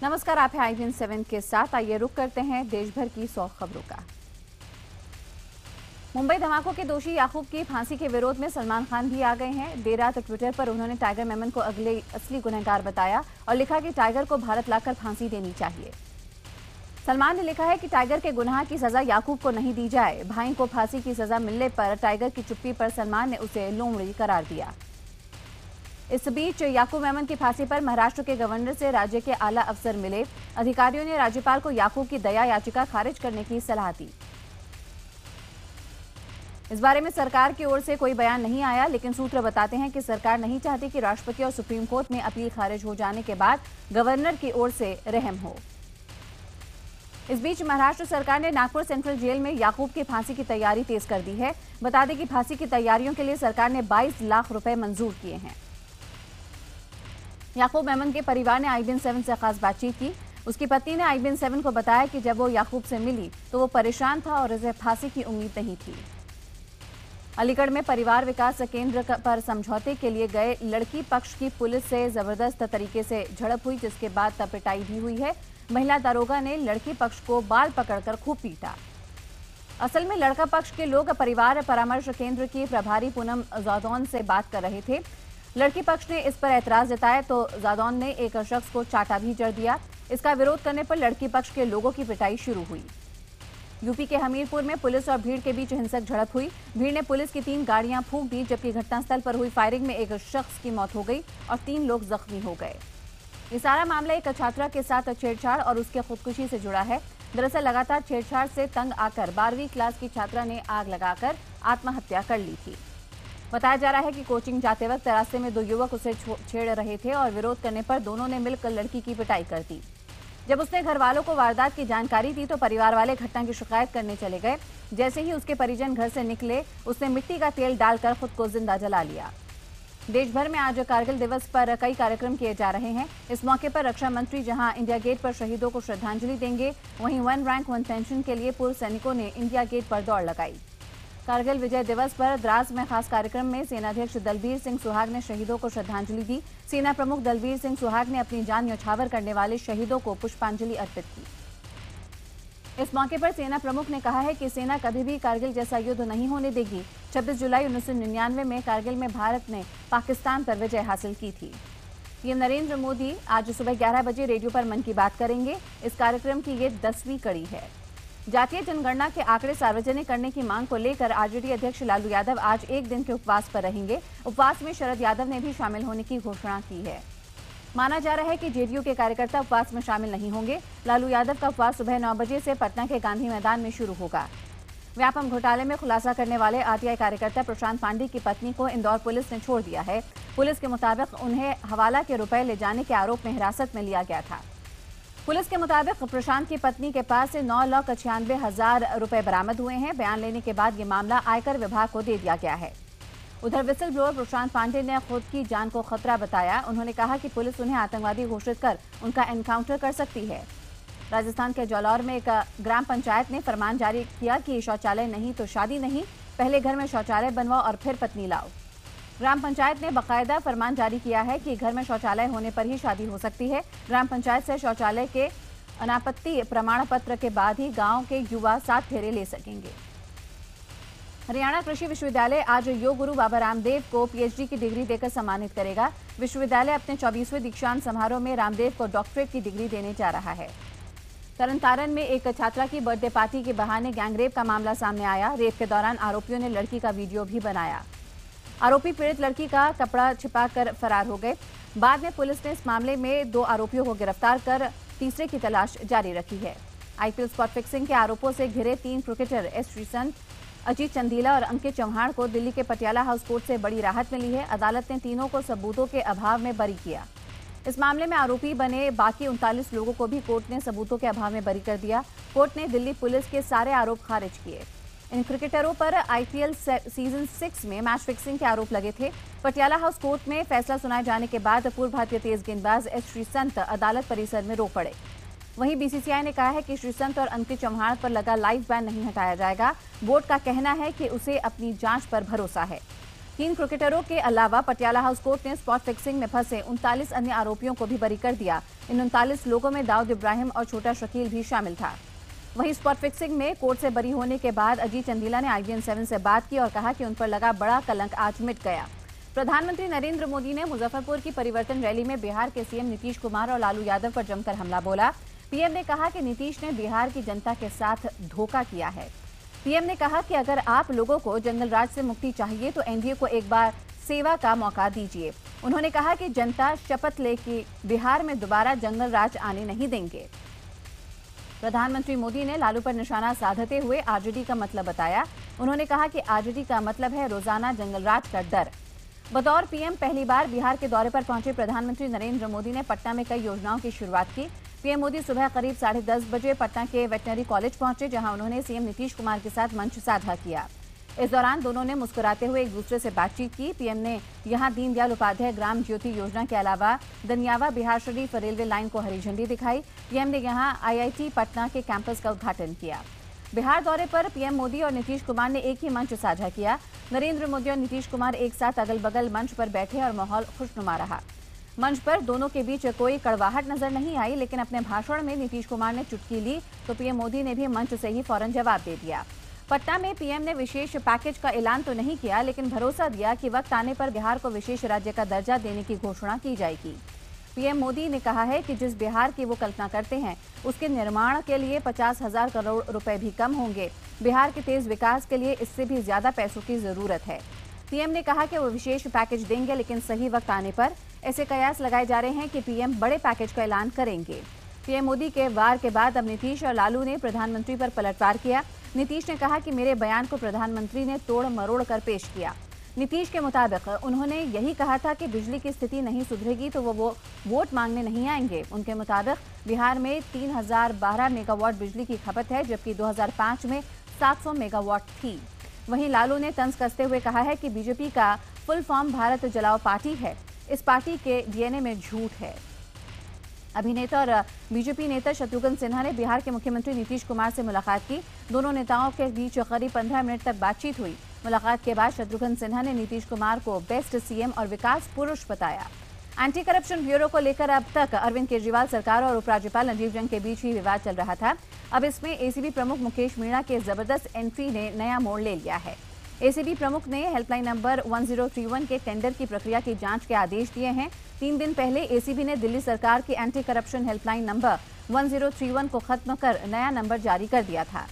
नमस्कार, आप हैं IBN 7 के साथ। आइए रुक करते हैं देश भर की 100 खबरों का। मुंबई धमाकों के दोषी याकूब की फांसी के विरोध में सलमान खान भी आ गए हैं। देर रात ट्विटर पर उन्होंने टाइगर मेमन को अगले असली गुनहगार बताया और लिखा कि टाइगर को भारत लाकर फांसी देनी चाहिए। सलमान ने लिखा है कि टाइगर के गुनाह की सजा याकूब को नहीं दी जाए। भाई को फांसी की सजा मिलने पर टाइगर की चुप्पी पर सलमान ने उसे लोमड़ी करार दिया। इस बीच याकूब मेमन की फांसी पर महाराष्ट्र के गवर्नर से राज्य के आला अफसर मिले। अधिकारियों ने राज्यपाल को याकूब की दया याचिका खारिज करने की सलाह दी। इस बारे में सरकार की ओर से कोई बयान नहीं आया, लेकिन सूत्र बताते हैं कि सरकार नहीं चाहती कि राष्ट्रपति और सुप्रीम कोर्ट में अपील खारिज हो जाने के बाद गवर्नर की ओर से रहम हो। इस बीच महाराष्ट्र सरकार ने नागपुर सेंट्रल जेल में याकूब की फांसी की तैयारी तेज कर दी है। बता दें कि फांसी की तैयारियों के लिए सरकार ने 22 लाख रुपए मंजूर किए हैं। याकूब मेमन के परिवार ने IBN 7 से खास बातचीत की। उसकी पत्नी ने IBN 7 को बताया कि जब वो याकूब से मिली तो वो परेशान था और उसे फांसी की उम्मीद नहीं थी। अलीगढ़ में परिवार विकास केंद्र पर समझौते के लिए गए लड़की पक्ष की पुलिस से जबरदस्त तरीके से झड़प हुई, जिसके बाद तब पिटाई भी हुई है। महिला दारोगा ने लड़की पक्ष को बाल पकड़कर खूब पीटा। असल में लड़का पक्ष के लोग परिवार परामर्श केंद्र की प्रभारी पूनम जादौन से बात कर रहे थे। लड़की पक्ष ने इस पर ऐतराज जताया तो जादौन ने एक शख्स को चाटा भी जड़ दिया। इसका विरोध करने पर लड़की पक्ष के लोगों की पिटाई शुरू हुई। यूपी के हमीरपुर में पुलिस और भीड़ के बीच हिंसक झड़प हुई। भीड़ ने पुलिस की 3 गाड़ियां फूंक दी, जबकि घटनास्थल पर हुई फायरिंग में एक शख्स की मौत हो गई और 3 लोग जख्मी हो गए। ये सारा मामला एक छात्रा के साथ छेड़छाड़ और उसके खुदकुशी से जुड़ा है। दरअसल लगातार छेड़छाड़ से तंग आकर 12वीं क्लास की छात्रा ने आग लगाकर आत्महत्या कर ली थी। बताया जा रहा है कि कोचिंग जाते वक्त रास्ते में 2 युवक उसे छेड़ रहे थे और विरोध करने पर दोनों ने मिलकर लड़की की पिटाई कर दी। जब उसने घर वालों को वारदात की जानकारी दी तो परिवार वाले घटना की शिकायत करने चले गए। जैसे ही उसके परिजन घर से निकले, उसने मिट्टी का तेल डालकर खुद को जिंदा जला लिया। देश भर में आज कारगिल दिवस पर कई कार्यक्रम किए जा रहे हैं। इस मौके पर रक्षा मंत्री जहां इंडिया गेट पर शहीदों को श्रद्धांजलि देंगे, वहीं 1 रैंक 1 पेंशन के लिए पूर्व सैनिकों ने इंडिया गेट पर दौड़ लगाई। कारगिल विजय दिवस पर द्रास में खास कार्यक्रम में सेनाध्यक्ष दलबीर सिंह सुहाग ने शहीदों को श्रद्धांजलि दी। सेना प्रमुख दलबीर सिंह सुहाग ने अपनी जान न्यौछावर करने वाले शहीदों को पुष्पांजलि अर्पित की। इस मौके पर सेना प्रमुख ने कहा है कि सेना कभी भी कारगिल जैसा युद्ध नहीं होने देगी। 26 जुलाई 1999 में कारगिल में भारत ने पाकिस्तान पर विजय हासिल की थी। पीएम नरेंद्र मोदी आज सुबह 11 बजे रेडियो पर मन की बात करेंगे। इस कार्यक्रम की ये 10वीं कड़ी है। जातीय जनगणना के आंकड़े सार्वजनिक करने की मांग को लेकर आरजेडी अध्यक्ष लालू यादव आज 1 दिन के उपवास पर रहेंगे। उपवास में शरद यादव ने भी शामिल होने की घोषणा की है। माना जा रहा है कि जेडीयू के कार्यकर्ता उपवास में शामिल नहीं होंगे। लालू यादव का उपवास सुबह 9 बजे से पटना के गांधी मैदान में शुरू होगा। व्यापम घोटाले में खुलासा करने वाले आरटीआई कार्यकर्ता प्रशांत पांडे की पत्नी को इंदौर पुलिस ने छोड़ दिया है। पुलिस के मुताबिक उन्हें हवाला के रुपए ले जाने के आरोप में हिरासत में लिया गया था। पुलिस के मुताबिक प्रशांत की पत्नी के पास से 9,91,000 रुपए बरामद हुए हैं। बयान लेने के बाद ये मामला आयकर विभाग को दे दिया गया है। उधर विसल ब्लोअर प्रशांत पांडे ने खुद की जान को खतरा बताया। उन्होंने कहा कि पुलिस उन्हें आतंकवादी घोषित कर उनका एनकाउंटर कर सकती है। राजस्थान के जालौर में एक ग्राम पंचायत ने फरमान जारी किया कि शौचालय नहीं तो शादी नहीं, पहले घर में शौचालय बनवाओ और फिर पत्नी लाओ। ग्राम पंचायत ने बाकायदा फरमान जारी किया है कि घर में शौचालय होने पर ही शादी हो सकती है। ग्राम पंचायत से शौचालय के अनापत्ति प्रमाण पत्र के बाद ही गांव के युवा 7 फेरे ले सकेंगे। हरियाणा कृषि विश्वविद्यालय आज योग गुरु बाबा रामदेव को पीएचडी की डिग्री देकर सम्मानित करेगा। विश्वविद्यालय अपने 24वें दीक्षांत समारोह में रामदेव को डॉक्टरेट की डिग्री देने जा रहा है। तरनतारन में एक छात्रा की बर्थडे पार्टी के बहाने गैंगरेप का मामला सामने आया। रेप के दौरान आरोपियों ने लड़की का वीडियो भी बनाया। आरोपी पीड़ित लड़की का कपड़ा छिपाकर फरार हो गए। बाद में पुलिस ने इस मामले में 2 आरोपियों को गिरफ्तार कर तीसरे की तलाश जारी रखी है। आईपीएल स्पॉट फिक्सिंग के आरोपों से घिरे 3 क्रिकेटर एस श्रीसंत, अजीत चंदीला और अंकित चौहान को दिल्ली के पटियाला हाउस कोर्ट से बड़ी राहत मिली है। अदालत ने तीनों को सबूतों के अभाव में बरी किया। इस मामले में आरोपी बने बाकी 39 लोगों को भी कोर्ट ने सबूतों के अभाव में बरी कर दिया। कोर्ट ने दिल्ली पुलिस के सारे आरोप खारिज किए। इन क्रिकेटरों पर आईपीएल सीजन 6 में मैच फिक्सिंग के आरोप लगे थे। पटियाला हाउस कोर्ट में फैसला सुनाए जाने के बाद पूर्व भारतीय तेज गेंदबाज एस श्रीसंत अदालत परिसर में रो पड़े। वहीं बीसीसीआई ने कहा है कि श्रीसंत और अंकित चौहान पर लगा लाइव बैन नहीं हटाया जाएगा। बोर्ड का कहना है कि उसे अपनी जांच पर भरोसा है। 3 क्रिकेटरों के अलावा पटियाला हाउस कोर्ट ने स्पॉट फिक्सिंग में फंसे 39 अन्य आरोपियों को भी बरी कर दिया। इन 39 लोगों में दाऊद इब्राहिम और छोटा शकील भी शामिल था। वहीं स्पॉट फिक्सिंग में कोर्ट से बरी होने के बाद अजीत चंदीला ने IBN 7 से बात की और कहा कि उन पर लगा बड़ा कलंक आज मिट गया। प्रधानमंत्री नरेंद्र मोदी ने मुजफ्फरपुर की परिवर्तन रैली में बिहार के सीएम नीतीश कुमार और लालू यादव पर जमकर हमला बोला। पीएम ने कहा कि नीतीश ने बिहार की जनता के साथ धोखा किया है। पीएम ने कहा कि अगर आप लोगों को जंगल राज से मुक्ति चाहिए तो एनडीए को एक बार सेवा का मौका दीजिए। उन्होंने कहा कि जनता शपथ ले कि बिहार में दोबारा जंगल राज आने नहीं देंगे। प्रधानमंत्री मोदी ने लालू पर निशाना साधते हुए आरजेडी का मतलब बताया। उन्होंने कहा कि आरजेडी का मतलब है रोजाना जंगल राज का डर। बतौर पीएम पहली बार बिहार के दौरे पर पहुंचे प्रधानमंत्री नरेंद्र मोदी ने पटना में कई योजनाओं की शुरुआत की। पीएम मोदी सुबह करीब 10:30 बजे पटना के वेटनरी कॉलेज पहुंचे, जहां उन्होंने सीएम नीतीश कुमार के साथ मंच साझा किया। इस दौरान दोनों ने मुस्कुराते हुए एक दूसरे से बातचीत की। पीएम ने यहां दीनदयाल उपाध्याय ग्राम ज्योति योजना के अलावा दनियावा बिहार शरीफ रेलवे लाइन को हरी झंडी दिखाई। पीएम ने यहां IIT पटना के कैंपस का उद्घाटन किया। बिहार दौरे पर पीएम मोदी और नीतीश कुमार ने एक ही मंच साझा किया। नरेंद्र मोदी और नीतीश कुमार एक साथ अगल बगल मंच पर बैठे और माहौल खुशनुमा रहा। मंच पर दोनों के बीच कोई कड़वाहट नजर नहीं आई, लेकिन अपने भाषण में नीतीश कुमार ने चुटकी ली तो पीएम मोदी ने भी मंच से ही फौरन जवाब दे दिया। पटना में पीएम ने विशेष पैकेज का ऐलान तो नहीं किया, लेकिन भरोसा दिया कि वक्त आने पर बिहार को विशेष राज्य का दर्जा देने की घोषणा की जाएगी। पीएम मोदी ने कहा है कि जिस बिहार की वो कल्पना करते हैं उसके निर्माण के लिए 50,000 करोड़ रुपए भी कम होंगे। बिहार के तेज विकास के लिए इससे भी ज्यादा पैसों की जरूरत है। पीएम ने कहा कि वो विशेष पैकेज देंगे, लेकिन सही वक्त आने पर ऐसे कयास लगाए जा रहे हैं कि पीएम बड़े पैकेज का ऐलान करेंगे। पीएम मोदी के वार के बाद अब नीतीश और लालू ने प्रधानमंत्री पर पलटवार किया। नीतीश ने कहा कि मेरे बयान को प्रधानमंत्री ने तोड़ मरोड़ कर पेश किया। नीतीश के मुताबिक उन्होंने यही कहा था कि बिजली की स्थिति नहीं सुधरेगी तो वो वोट मांगने नहीं आएंगे। उनके मुताबिक बिहार में 3012 मेगावाट बिजली की खपत है, जबकि 2005 में 700 मेगावाट थी। वहीं लालू ने तंज कसते हुए कहा है कि बीजेपी का फुल फॉर्म भारत जलाओ पार्टी है। इस पार्टी के डीएनए में झूठ है। अभिनेता और बीजेपी नेता शत्रुघ्न सिन्हा ने बिहार के मुख्यमंत्री नीतीश कुमार से मुलाकात की। दोनों नेताओं के बीच करीब 15 मिनट तक बातचीत हुई। मुलाकात के बाद शत्रुघ्न सिन्हा ने नीतीश कुमार को बेस्ट सीएम और विकास पुरुष बताया। एंटी करप्शन ब्यूरो को लेकर अब तक अरविंद केजरीवाल सरकार और उपराज्यपाल राजीव जंग के बीच ही विवाद चल रहा था। अब इसमें एसीबी प्रमुख मुकेश मीणा के जबरदस्त एंट्री ने नया मोड़ ले लिया है। एसीबी प्रमुख ने हेल्पलाइन नंबर 1031 के टेंडर की प्रक्रिया की जांच के आदेश दिए हैं। 3 दिन पहले एसीबी ने दिल्ली सरकार की एंटी करप्शन हेल्पलाइन नंबर 1031 को खत्म कर नया नंबर जारी कर दिया था।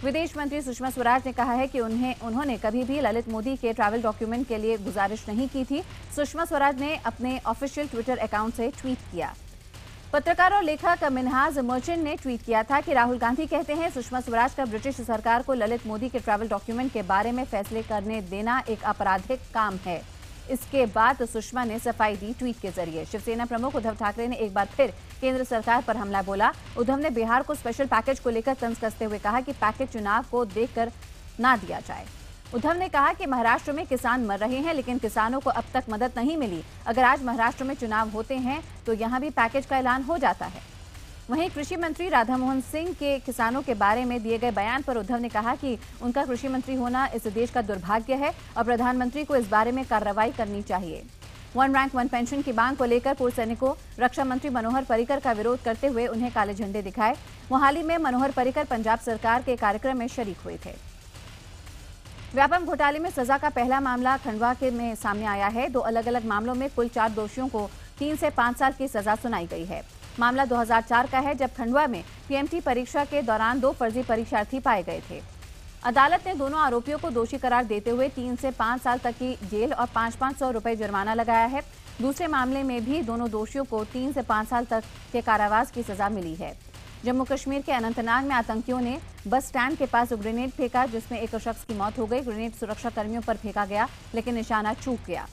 विदेश मंत्री सुषमा स्वराज ने कहा है कि उन्होंने कभी भी ललित मोदी के ट्रैवल डॉक्यूमेंट के लिए गुजारिश नहीं की थी। सुषमा स्वराज ने अपने ऑफिशियल ट्विटर अकाउंट से ट्वीट किया। पत्रकार और लेखक मिन्हाज मर्चेंट ने ट्वीट किया था कि राहुल गांधी कहते हैं सुषमा स्वराज का ब्रिटिश सरकार को ललित मोदी के ट्रैवल डॉक्यूमेंट के बारे में फैसले करने देना एक आपराधिक काम है। इसके बाद सुषमा ने सफाई दी ट्वीट के जरिए। शिवसेना प्रमुख उद्धव ठाकरे ने एक बार फिर केंद्र सरकार पर हमला बोला। उद्धव ने बिहार को स्पेशल पैकेज को लेकर तंज कसते हुए कहा कि पैकेज चुनाव को देखकर ना दिया जाए। उद्धव ने कहा कि महाराष्ट्र में किसान मर रहे हैं, लेकिन किसानों को अब तक मदद नहीं मिली। अगर आज महाराष्ट्र में चुनाव होते हैं तो यहां भी पैकेज का ऐलान हो जाता है। वहीं कृषि मंत्री राधामोहन सिंह के किसानों के बारे में दिए गए बयान पर उद्धव ने कहा कि उनका कृषि मंत्री होना इस देश का दुर्भाग्य है और प्रधानमंत्री को इस बारे में कार्रवाई करनी चाहिए। 1 रैंक 1 पेंशन की मांग को लेकर पूर्व सैनिकों रक्षा मंत्री मनोहर पर्रिकर का विरोध करते हुए उन्हें काले झंडे दिखाए। हाल ही में मनोहर पर्रिकर पंजाब सरकार के कार्यक्रम में शरीक हुए थे। व्यापम घोटाले में सजा का पहला मामला खंडवा के में सामने आया है। 2 अलग अलग मामलों में कुल 4 दोषियों को 3 से 5 साल की सजा सुनाई गई है। मामला 2004 का है, जब खंडवा में पीएमटी परीक्षा के दौरान 2 फर्जी परीक्षार्थी पाए गए थे। अदालत ने दोनों आरोपियों को दोषी करार देते हुए 3 से 5 साल तक की जेल और 500 रुपए जुर्माना लगाया है। दूसरे मामले में भी दोनों दोषियों को 3 से 5 साल तक के कारावास की सजा मिली है। जम्मू कश्मीर के अनंतनाग में आतंकियों ने बस स्टैंड के पास ग्रेनेड फेंका, जिसमें एक शख्स की मौत हो गई। ग्रेनेड सुरक्षा कर्मियों पर फेंका गया, लेकिन निशाना चूक गया।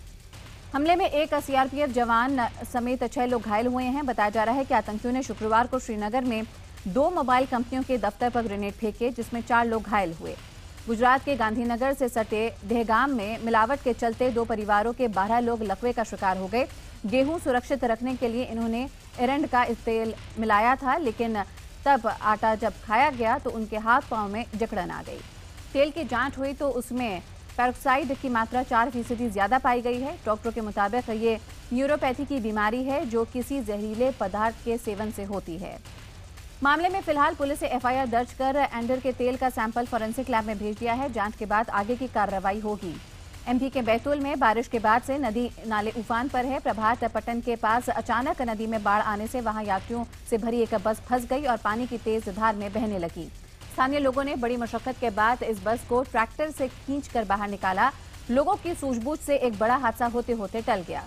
हमले में एक सीआरपीएफ जवान समेत 6 लोग घायल हुए हैं। बताया जा रहा है कि आतंकियों ने शुक्रवार को श्रीनगर में 2 मोबाइल कंपनियों के दफ्तर पर ग्रेनेड फेंके, जिसमें 4 लोग घायल हुए। गुजरात के गांधीनगर से सटे दहगाम में मिलावट के चलते 2 परिवारों के 12 लोग लकवे का शिकार हो गए। गेहूं सुरक्षित रखने के लिए इन्होंने एरंड का तेल मिलाया था, लेकिन तब आटा जब खाया गया तो उनके हाथ पांव में जकड़न आ गई। तेल की जांच हुई तो उसमें पेरोक्साइड की मात्रा 4% ज्यादा पाई गई है। डॉक्टरों के मुताबिक ये न्यूरोपैथी की बीमारी है जो किसी जहरीले पदार्थ के सेवन से होती है। मामले में फिलहाल पुलिस ने एफआईआर दर्ज कर एंडर के तेल का सैंपल फॉरेंसिक लैब में भेज दिया है। जांच के बाद आगे की कार्रवाई होगी। एमपी के बैतूल में बारिश के बाद से नदी नाले उफान पर है। प्रभात पट्टन के पास अचानक नदी में बाढ़ आने से वहां यात्रियों से भरी एक बस फंस गई और पानी की तेज धार में बहने लगी। स्थानीय लोगों ने बड़ी मशक्कत के बाद इस बस को ट्रैक्टर से खींचकर बाहर निकाला। लोगों की सूझबूझ से एक बड़ा हादसा होते होते टल गया।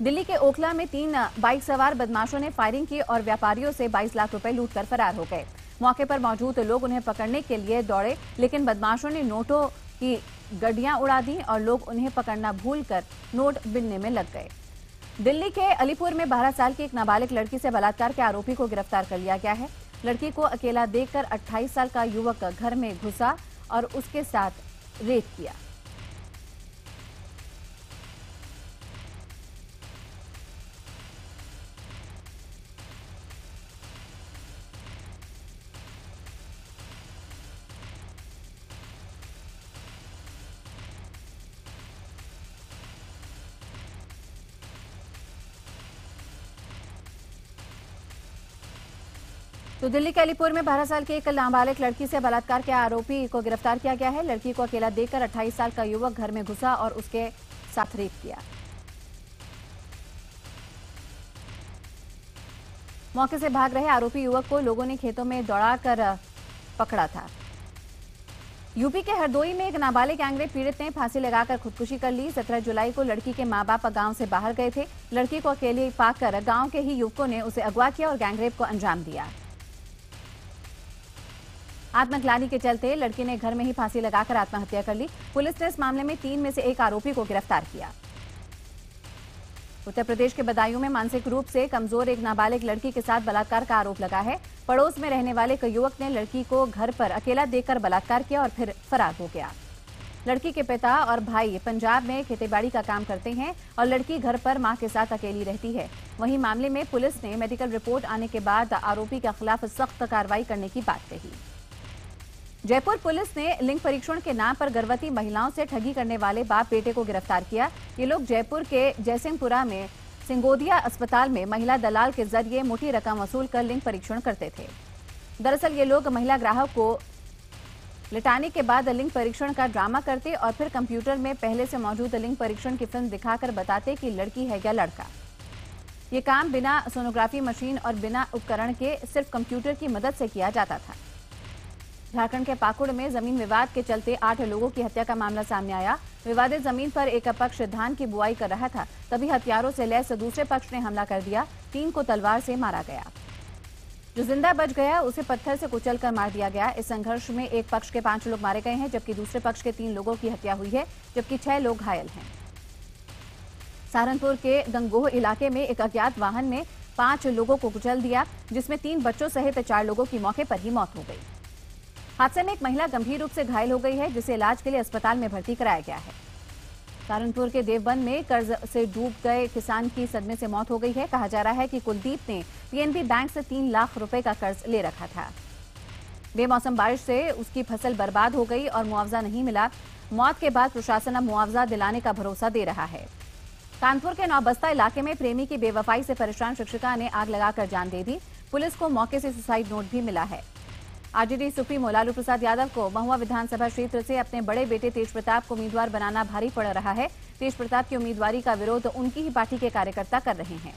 दिल्ली के ओखला में 3 बाइक सवार बदमाशों ने फायरिंग की और व्यापारियों से 22 लाख रुपए लूटकर फरार हो गए। मौके पर मौजूद लोग उन्हें पकड़ने के लिए दौड़े, लेकिन बदमाशों ने नोटों की गड्डियां उड़ा दी और लोग उन्हें पकड़ना भूलकर नोट बिनने में लग गए। दिल्ली के अलीपुर में 12 साल की एक नाबालिग लड़की से बलात्कार के आरोपी को गिरफ्तार कर लिया गया है। लड़की को अकेला देखकर 28 साल का युवक घर में घुसा और उसके साथ रेप किया। तो दिल्ली के अलीपुर में 12 साल की एक नाबालिग लड़की से बलात्कार के आरोपी को गिरफ्तार किया गया है। लड़की को अकेला देखकर 28 साल का युवक घर में घुसा और उसके साथ रेप किया। मौके से भाग रहे आरोपी युवक को लोगों ने खेतों में दौड़ाकर पकड़ा था। यूपी के हरदोई में एक नाबालिग गैंगरेप पीड़ित ने फांसी लगाकर खुदकुशी कर ली। 17 जुलाई को लड़की के मां बाप गांव से बाहर गए थे। लड़की को अकेले पाकर गांव के ही युवकों ने उसे अगवा किया और गैंगरेप को अंजाम दिया। आत्मग्लानि के चलते लड़की ने घर में ही फांसी लगाकर आत्महत्या कर ली। पुलिस ने इस मामले में 3 में से एक आरोपी को गिरफ्तार किया। उत्तर प्रदेश के बदायूं में मानसिक रूप से कमजोर एक नाबालिग लड़की के साथ बलात्कार का आरोप लगा है। पड़ोस में रहने वाले एक युवक ने लड़की को घर पर अकेला देखकर बलात्कार किया और फिर फरार हो गया। लड़की के पिता और भाई पंजाब में खेतीबाड़ी का काम करते हैं और लड़की घर पर मां के साथ अकेली रहती है। वहीं मामले में पुलिस ने मेडिकल रिपोर्ट आने के बाद आरोपी के खिलाफ सख्त कार्रवाई करने की बात कही। जयपुर पुलिस ने लिंग परीक्षण के नाम पर गर्भवती महिलाओं से ठगी करने वाले बाप बेटे को गिरफ्तार किया। ये लोग जयपुर के जयसिंहपुरा में सिंगोदिया अस्पताल में महिला दलाल के जरिए मोटी रकम वसूल कर लिंग परीक्षण करते थे। दरअसल ये लोग महिला ग्राहक को लिटाने के बाद लिंग परीक्षण का ड्रामा करते और फिर कंप्यूटर में पहले से मौजूद लिंग परीक्षण की फिल्म दिखाकर बताते कि लड़की है या लड़का। ये काम बिना सोनोग्राफी मशीन और बिना उपकरण के सिर्फ कंप्यूटर की मदद से किया जाता था। झारखंड के पाकुड़ में जमीन विवाद के चलते 8 लोगों की हत्या का मामला सामने आया। विवादित जमीन पर एक पक्ष धान की बुआई कर रहा था, तभी हथियारों से लैस दूसरे पक्ष ने हमला कर दिया। 3 को तलवार से मारा गया। जो जिंदा बच गया उसे पत्थर से कुचलकर मार दिया गया। इस संघर्ष में एक पक्ष के 5 लोग मारे गए हैं, जबकि दूसरे पक्ष के 3 लोगों की हत्या हुई है, जबकि 6 लोग घायल हैं। सहारनपुर के गंगोह इलाके में एक अज्ञात वाहन ने 5 लोगों को कुचल दिया, जिसमें 3 बच्चों सहित 4 लोगों की मौके पर ही मौत हो गई। हादसे में एक महिला गंभीर रूप से घायल हो गई है, जिसे इलाज के लिए अस्पताल में भर्ती कराया गया है। सहारनपुर के देवबंद में कर्ज से डूब गए किसान की सदमे से मौत हो गई है। कहा जा रहा है कि कुलदीप ने पीएनबी बैंक से 3 लाख रुपए का कर्ज ले रखा था। बेमौसम बारिश से उसकी फसल बर्बाद हो गई और मुआवजा नहीं मिला। मौत के बाद प्रशासन अब मुआवजा दिलाने का भरोसा दे रहा है। कानपुर के नौबस्ता इलाके में प्रेमी की बेवफाई से परेशान शिक्षिका ने आग लगाकर जान दे दी। पुलिस को मौके से सुसाइड नोट भी मिला है। आरजेडी सुप्रीमो लालू प्रसाद यादव को महुआ विधानसभा क्षेत्र से अपने बड़े बेटे तेज प्रताप को उम्मीदवार बनाना भारी पड़ रहा है। तेज प्रताप की उम्मीदवारी का विरोध उनकी ही पार्टी के कार्यकर्ता कर रहे हैं।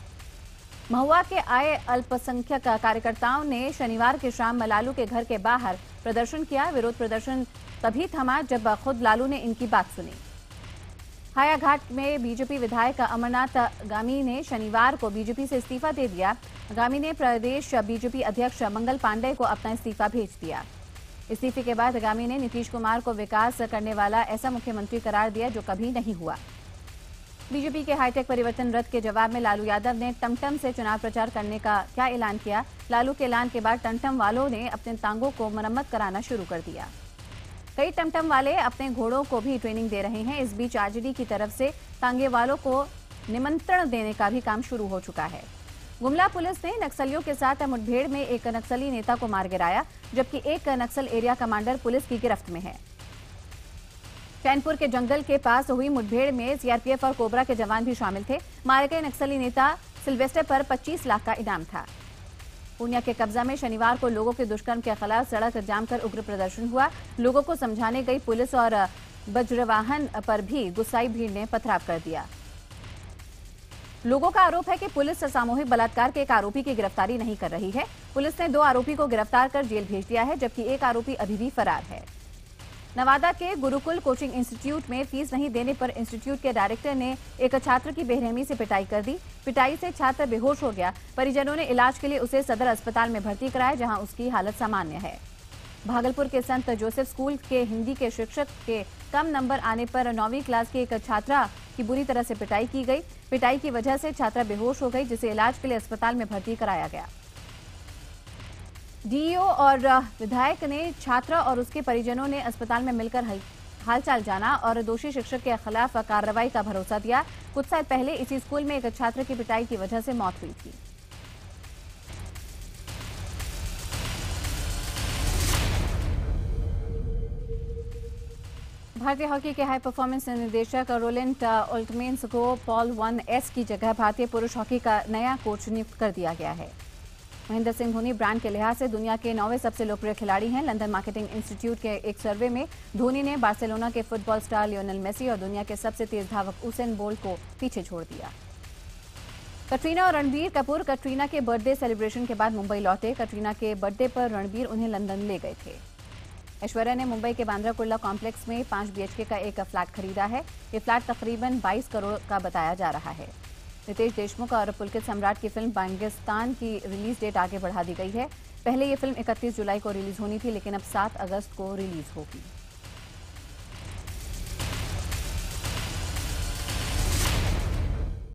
महुआ के आए अल्पसंख्यक कार्यकर्ताओं ने शनिवार की शाम लालू के घर के बाहर प्रदर्शन किया। विरोध प्रदर्शन तभी थमा जब खुद लालू ने इनकी बात सुनी। हायाघाट में बीजेपी विधायक अमरनाथ गामी ने शनिवार को बीजेपी से इस्तीफा दे दिया। गामी ने प्रदेश बीजेपी अध्यक्ष मंगल पांडे को अपना इस्तीफा भेज दिया। इस्तीफे के बाद गामी ने नीतीश कुमार को विकास करने वाला ऐसा मुख्यमंत्री करार दिया जो कभी नहीं हुआ। बीजेपी के हाईटेक परिवर्तन रथ के जवाब में लालू यादव ने टमटम से चुनाव प्रचार करने का क्या ऐलान किया। लालू के ऐलान के बाद टमटम वालों ने अपने टांगों को मरम्मत कराना शुरू कर दिया। कई टमटम वाले अपने घोड़ों को भी ट्रेनिंग दे रहे हैं। इस बीच आरजेडी की तरफ से टांगे वालों को निमंत्रण देने का भी काम शुरू हो चुका है। गुमला पुलिस ने नक्सलियों के साथ मुठभेड़ में एक नक्सली नेता को मार गिराया, जबकि एक नक्सल एरिया कमांडर पुलिस की गिरफ्त में है। चैनपुर के जंगल के पास हुई मुठभेड़ में सीआरपीएफ और कोबरा के जवान भी शामिल थे। मारे गए नक्सली नेता सिल्वेस्टर पर 25 लाख का इनाम था। पूर्णिया के कब्जा में शनिवार को लोगों के दुष्कर्म के खिलाफ सड़क जाम कर उग्र प्रदर्शन हुआ। लोगों को समझाने गई पुलिस और वज्रवाहन पर भी गुस्साई भीड़ ने पथराव कर दिया। लोगों का आरोप है कि पुलिस सामूहिक बलात्कार के एक आरोपी की गिरफ्तारी नहीं कर रही है। पुलिस ने 2 आरोपी को गिरफ्तार कर जेल भेज दिया है, जबकि एक आरोपी अभी भी फरार है। नवादा के गुरुकुल कोचिंग इंस्टीट्यूट में फीस नहीं देने पर इंस्टीट्यूट के डायरेक्टर ने एक छात्र की बेरहमी से पिटाई कर दी। पिटाई से छात्र बेहोश हो गया। परिजनों ने इलाज के लिए उसे सदर अस्पताल में भर्ती कराया, जहां उसकी हालत सामान्य है। भागलपुर के संत जोसेफ स्कूल के हिंदी के शिक्षक के कम नंबर आने पर 9वीं क्लास की एक छात्रा की बुरी तरह से पिटाई की गई। पिटाई की वजह से छात्रा बेहोश हो गई, जिसे इलाज के लिए अस्पताल में भर्ती कराया गया। डीईओ और विधायक ने छात्रा और उसके परिजनों ने अस्पताल में मिलकर हालचाल जाना और दोषी शिक्षक के खिलाफ कार्रवाई का भरोसा दिया। कुछ साल पहले इसी स्कूल में एक छात्र की पिटाई की वजह से मौत हुई थी। भारतीय हॉकी के हाई परफॉर्मेंस निदेशक रोलेंट ओल्टमेंस को पॉल 1S की जगह भारतीय पुरुष हॉकी का नया कोच नियुक्त कर दिया गया है। महेंद्र सिंह धोनी ब्रांड के लिहाज से दुनिया के 9वें सबसे लोकप्रिय खिलाड़ी हैं। लंदन मार्केटिंग इंस्टीट्यूट के एक सर्वे में धोनी ने बार्सिलोना के फुटबॉल स्टार लियोनेल मेसी और दुनिया के सबसे तेज धावक उसेन बोल्ट को पीछे छोड़ दिया। कटरीना और रणबीर कपूर कटरीना के बर्थडे सेलिब्रेशन के बाद मुंबई लौटे। कटरीना के बर्थडे पर रणबीर उन्हें लंदन ले गए थे। ऐश्वर्या ने मुंबई के बांद्रा कुर्ला कॉम्प्लेक्स में 5 BHK का एक फ्लैट खरीदा है। ये फ्लैट तकरीबन 22 करोड़ का बताया जा रहा है। रितेश देशमुख और पुलकित सम्राट की फिल्म बांगिस्तान की रिलीज डेट आगे बढ़ा दी गई है। पहले ये फिल्म 31 जुलाई को रिलीज होनी थी, लेकिन अब 7 अगस्त को रिलीज होगी।